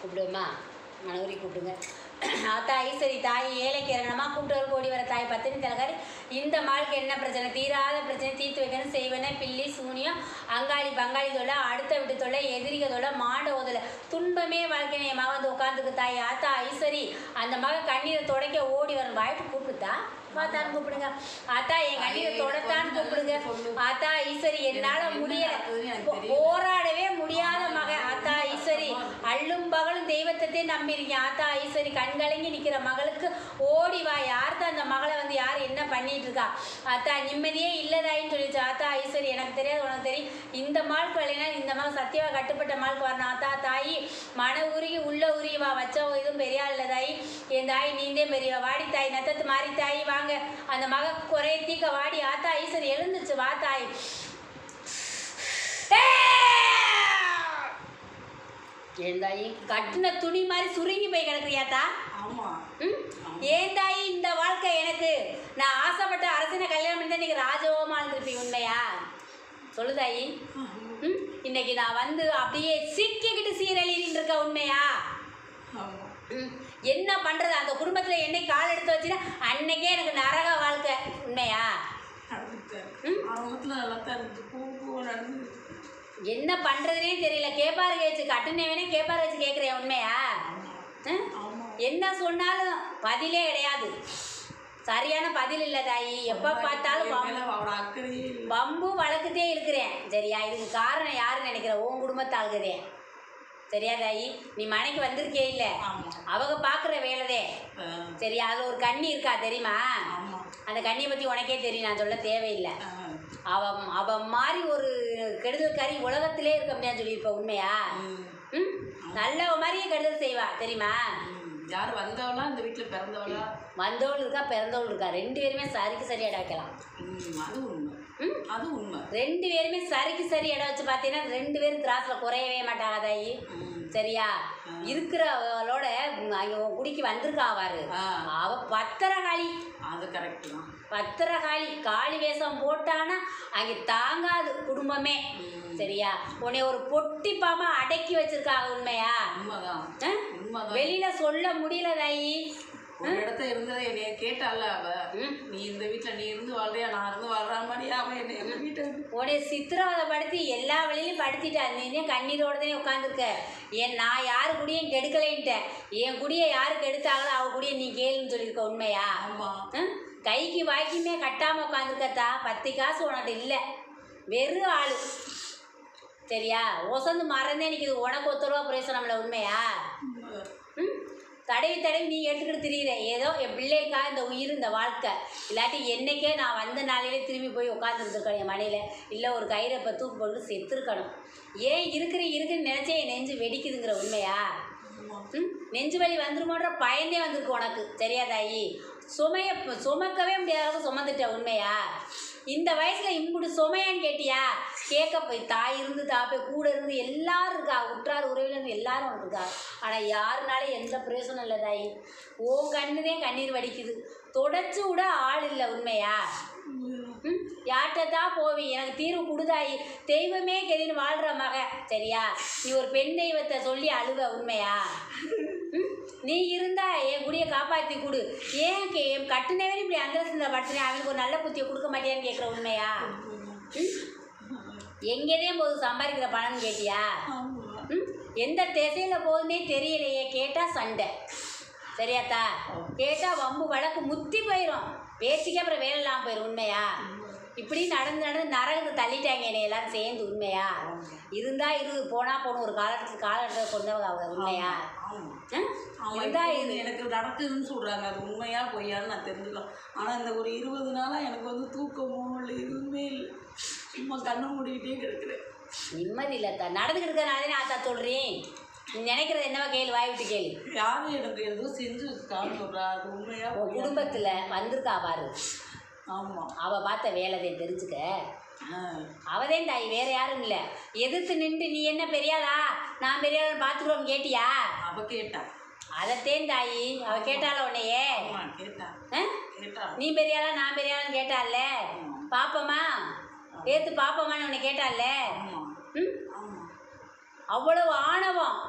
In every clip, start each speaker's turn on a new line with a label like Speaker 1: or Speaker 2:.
Speaker 1: கூப்பிடுவோமா? மனோரி கூப்பிடுங்க. தாய் சரி தாய் ஏழைக்கு இறங்கணுமா கூப்பிட்டு ஓடி வர தாய் பத்தினி தலைகாரி இந்த மாளுக்கு என்ன பிரச்சனை தீராத பிரச்சனை தீர்த்து வைக்கணும் செய்வனே பில்லி சூனியம் அங்காளி பங்காளி தொல்லை அடுத்த விட்டு தொல்லை எதிரிக தொல்லை மாண்ட ஓதலை துன்பமே வாழ்க்கை என் மகன் வந்து உட்காந்துக்கு தாய் ஆத்தா ஐஸ்வரி அந்த மகன் கண்ணீரை துடைக்க ஓடி வரணும் வாய்ட்டு கூப்பிடுதா பார்த்தான்னு கூப்பிடுங்க. ஆத்தா என் கண்ணீரை தொடத்தான்னு கூப்பிடுங்க. ஆத்தா ஈஸ்வரி என்னால் முடியலை போராடவே முடியாத மகன் ஆத்தா ஈஸ்வரி அள்ளும் பகலும் தெய்வத்தை நம்பியிருக்கேன். ஆத்தா ஈஸ்வரி கண்கலங்கி நிற்கிற மகளுக்கு ஓடி வா. யார்தான் அந்த மகளை வந்து யார் என்ன பண்ணிட்டு இருக்கா? ஆத்தா நிம்மதியே இல்லதாயின்னு சொல்லிச்சு. ஆத்தா ஈஸ்வரி எனக்கு தெரியாது உனக்கு தெரியும். இந்த மாளுக்கு வரலைன்னா இந்த மகள் சத்தியவா கட்டுப்பட்ட மாளுக்கு வரணும். ஆத்தா தாயி மன உருகி உள்ள உருகி வா வச்ச இதுவும் பெரியா இல்லை தாயி என் தாய் நீந்தே பெரியவா வாடி தாய் நத்தத்து மாறி தாயி வாங்க அந்த மக குறைய தீக்க வாடி. ஆத்தா ஈஸ்வரி எழுந்துச்சு வா தாய். ஏன் தாயி கட்டின துணி மாதிரி சுருங்கி போய் கிடக்குறியாத்தா? ஏன் தாயி இந்த வாழ்க்கை எனக்கு நான் ஆசைப்பட்ட அரசனை கல்யாணம் பண்ணி இன்னைக்கு ராஜோகமா இருந்திருப்பீங்க உண்மையா சொல்லு தாயி? இன்னைக்கு நான் வந்து அப்படியே சிக்கிக்கிட்டு சீரழின்னு இருக்க உண்மையா? என்ன பண்றது அந்த குடும்பத்துல என்னை கால் எடுத்து வச்சுன்னா அன்னைக்கே எனக்கு நரக வாழ்க்கை உண்மையா? என்ன பண்றதுனே தெரியல. கேப்பாரு கேச்சு கட்டுனேவனே கேப்பாரு வச்சு கேட்குறேன் உண்மையா? என்ன சொன்னாலும் பதிலே கிடையாது. சரியான பதில் இல்லை தாயி. எப்போ பார்த்தாலும் பம்பு வழக்குதே இருக்கிறேன் சரியா? இதுக்கு காரணம் யாருன்னு நினைக்கிறேன்? உன் குடும்பத்தை ஆகுதே சரியா தாயி? நீ மனைக்கு வந்திருக்கே இல்லை அவங்க பார்க்குற வேலைதே சரியா? அதில் ஒரு கண்ணி இருக்கா தெரியுமா? அந்த கண்ணியை பற்றி உனக்கே தெரியும் நான் சொல்ல தேவையில்லை. அவன் மாதிரி ஒரு கெடுதல்காரி உலகத்திலே இருக்க முடியாதுன்னு சொல்லியிருப்ப உண்மையா? நல்லவ மாதிரியே கெடுதல் செய்வா தெரியுமா?
Speaker 2: யார் வந்தவளா இந்த வீட்டில் பிறந்தவளா?
Speaker 1: வந்தவள் இருக்கா பிறந்தவள் இருக்கா ரெண்டு பேருமே சரிக்கு சரி இடம் வைக்கலாம்.
Speaker 2: அது உண்மை அது உண்மை.
Speaker 1: ரெண்டு பேருமே சரிக்கு சரி இடம் வச்சு பார்த்தீங்கன்னா ரெண்டு பேரும் திராசில் குறையவே மாட்டாங்க தாயி சரியா? இருக்கிறவளோட அங்கே குடிக்கு வந்திருக்காவாரு அவ பத்திரகாளி.
Speaker 2: அது கரெக்ட் தான்.
Speaker 1: பத்திரகாளி காளி வேஷம் போட்டானா அங்கே தாங்காது குடும்பமே சரியா? உன்னை ஒரு பொட்டி பாமா அடக்கி வச்சிருக்காங்க உண்மையா? வெளியில சொல்ல முடியல தாயி.
Speaker 2: ஒரு இடத்த இருந்ததை என்னைய கேட்டால அவ நீ இந்த வீட்டில் நீ இருந்து வாழ்றியா நான் இருந்து வாழ்ற மாதிரியா அவன் என்ன எங்கள் வீட்டை
Speaker 1: உடைய சித்திரவதைப்படுத்தி எல்லா வழியிலும் படுத்திட்டா. நீ கண்ணீரோட தானே உட்காந்துருக்க. நான் யாரு குடியும் கெடுக்கலைன்ட்டேன். என் குடியை யாரு கெடுத்தாங்களோ அவ குடியை நீ கேளுன்னு சொல்லியிருக்க உண்மையா? கைக்கு வாய்க்குமே கட்டாமல் உட்காந்துருக்கத்தா. 10 காசு உனக்கு இல்லை வெறும் ஆளு சரியா? ஒசந்து மறந்தே நிற்கிது உனக்கு 1 ரூபா பிரயோசனம்ல உண்மையா? தடவி தடவி நீ எடுத்துக்கிட்டு திரியிற ஏதோ என் பிள்ளைக்காக இந்த உயிர் இந்த வாழ்க்கை இல்லாட்டி என்றைக்கே நான் வந்த நாளையிலே திரும்பி போய் உட்காந்துருந்துருக்கேன் என் மனையில் இல்லை ஒரு கயிறை இப்போ தூக்கு போட்டு செத்துருக்கணும். ஏன் இருக்குன்னு நினச்சே என் நெஞ்சு வெடிக்குதுங்கிற உண்மையா? நெஞ்சு வலி வந்துருமோன்ற பயந்தே வந்திருக்கு உனக்கு சரியா தாயி? சுமக்கவே முடியாத அளவுக்கு சுமந்துட்ட உண்மையா? இந்த வயசில் இம்புட்டு சுமையான்னு கேட்டியா? கேட்க போய் தாய் இருந்து தாப்பை கூட இருந்து எல்லாரும் இருக்கா உற்றார் உறவிலிருந்து எல்லாரும் உனக்கு இருக்கா. ஆனால் யாருனாலும் எந்த பிரயோசனம் இல்லை தாயி. ஓ கண்ணுதே கண்ணீர் வடிக்குது தொடச்சு விட ஆள் இல்லை உண்மையா? யார்கிட்ட தான் போவி எனக்கு தீர்வு கொடுதாயி. தெய்வமே கெரின்னு வாழ்கிற மக சரியா? நீ ஒரு பெண் தெய்வத்தை சொல்லி அழுவ உண்மையா? நீ இருந்தா என் குடியை காப்பாற்றி கொடு. ஏன் கட்டுனவே இப்படி அந்தரசில் படுத்துனேன் அவனுக்கு ஒரு நல்ல புத்தியை கொடுக்க மாட்டியான்னு கேட்குற உண்மையா? எங்கேதே போது சம்பாதிக்கிற பணம்னு கேட்டியா? எந்த திசையில் போகுதுன்னே தெரியலையே. கேட்டால் சண்டை சரியாத்தா? கேட்டால் வம்பு வழக்கு முத்தி போயிடும். பேச்சுக்கே அப்புறம் வேலை இல்லாமல் போயிடும் உண்மையா? இப்படி நடந்து நரகத்தை தள்ளிட்டாங்க என்னை எல்லாரும் சேர்ந்து உண்மையா? இருந்தா போனால் போகணும் ஒரு காலகட்டத்தை கொண்டவங்க அவங்க உண்மையா?
Speaker 2: இருந்தா இது எனக்கு நடக்குதுன்னு சொல்கிறாங்க. அது உண்மையா பொய்யான்னு நான் தெரிஞ்சுக்கலாம். ஆனால் இந்த ஒரு 20 நாளாக எனக்கு வந்து தூக்கமோ இல்லை எதுவுமே இல்லை. சும்மா கண்ணு மூடிக்கிட்டே கிடக்குறேன்.
Speaker 1: நிம்மதி இல்லைத்தா நடந்துக்கிட்டு இருக்கிறனாலே நான் ஆத்தா சொல்கிறேன். நீ நினைக்கிறது என்னவா கேளு வாய் விட்டு கேளு.
Speaker 2: யாரும் எனக்கு எதுவும் செஞ்சு வச்சுக்கான்னு சொல்கிறா. அது உண்மையா?
Speaker 1: உன் குடும்பத்தில் வந்திருக்கா பாரு.
Speaker 2: ஆமாம்
Speaker 1: அவள் பார்த்த வேலைதை தெரிஞ்சுக்க. அவதேன் தாய் வேற யாரும் இல்லை. எதிர்த்து நின்று நீ என்ன பெரியாளா நான் பெரியாளு பார்த்துக்கிறோம் கேட்டியா?
Speaker 2: அவ கேட்டா.
Speaker 1: அதைத்தேன் தாயி அவ கேட்டால உன்னையே நீ பெரியாளா நான் பெரியாளான்னு கேட்டால பாப்பமா ஏத்து பாப்பமான்னு உன்னை கேட்டால. அவ்வளவு ஆணவம்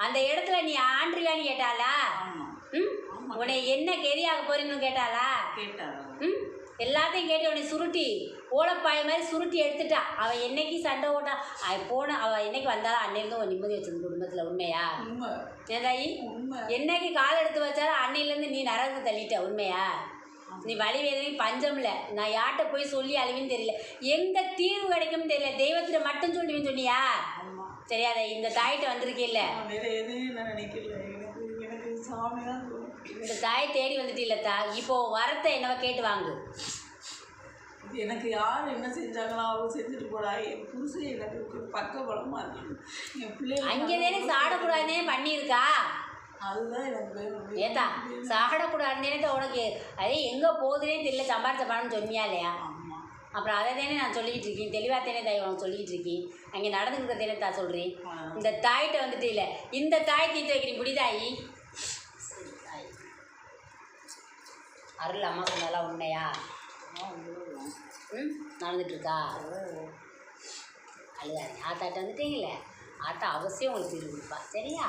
Speaker 1: அந்த இடத்துல நீ ஆண்டுவியான்னு கேட்டாளா?
Speaker 2: ஆமாம்.
Speaker 1: ம், உன்னை என்ன கெதியாக போறீங்கன்னு கேட்டாளா?
Speaker 2: கேட்டாங்க.
Speaker 1: ம், எல்லாத்தையும் கேட்டு உன்னை சுருட்டி ஓலப்பாய் மாதிரி சுருட்டி எடுத்துட்டா. அவள் என்னைக்கு சண்டை ஓட்டா அவள் என்னைக்கு வந்தாலும் அன்னையிலேருந்து ஒரு நிம்மதி வச்சிருந்த குடும்பத்தில். உண்மையா?
Speaker 2: உண்மை.
Speaker 1: ஏதாயி
Speaker 2: உண்மை.
Speaker 1: என்னைக்கு கால் எடுத்து வச்சாலும் அன்னையிலேருந்து நீ நரகத்தை தள்ளிட்ட. உண்மையா? நீ வழி வேதனை பஞ்சமில்ல. நான் யார்கிட்ட போய் சொல்லி அழுவின்னு தெரியல, எங்கே தீர்வு கிடைக்கும்னு தெரியல. தெய்வத்தில் மட்டும் சொல்லுவேன்னு சொன்னியா?
Speaker 2: ஆமாம்.
Speaker 1: சரியாத இந்த தாயிட்ட வந்திருக்கேல்ல,
Speaker 2: வேற எதையும் நான் நினைக்கல. எனக்கு சாமி தான் தோணும்.
Speaker 1: இந்த தாய் தேடி வந்துட்டு இல்லைத்தா. இப்போ வரத்தை என்னவோ கேட்டு வாங்கு.
Speaker 2: எனக்கு யார் என்ன செஞ்சாங்களோ அவங்க செஞ்சுட்டு போடா. என் புருஷன் எனக்கு பக்க பலமாக இருக்கு. என் பிள்ளைங்க
Speaker 1: அங்கே தானே சாடக்கூடாதுனே பண்ணியிருக்கா.
Speaker 2: அதுதான் எனக்கு வேணும்.
Speaker 1: ஏத்தா சாடக்கூடாதுன்னு உனக்கு அதே எங்கே போகுதுன்னே தெரியல. சம்பாரிச்ச பணம்னு சொன்னியா இல்லையா?
Speaker 2: ஆமாம்.
Speaker 1: அப்புறம் அதை தானே நான் சொல்லிக்கிட்டு இருக்கேன். தெளிவாக தானே தாய் உனக்கு சொல்லிக்கிட்டு இருக்கேன். அங்கே நடந்துக்கிட்ட தானே தா சொல்கிறேன். இந்த தாயிட்ட வந்துட்டு இல்லை, இந்த தாய் தீர்த்து வைக்கிறீங்க புடிதாயி. தாய் அருள் அம்மா சொன்னாலாம் உண்மையா? ம், நடந்துட்டுருக்கா? அழுகாது. ஆத்தாட்ட வந்துட்டீங்களே, ஆத்தா அவசியம் உங்களுக்கு தீர்வு கொடுப்பா. சரியா?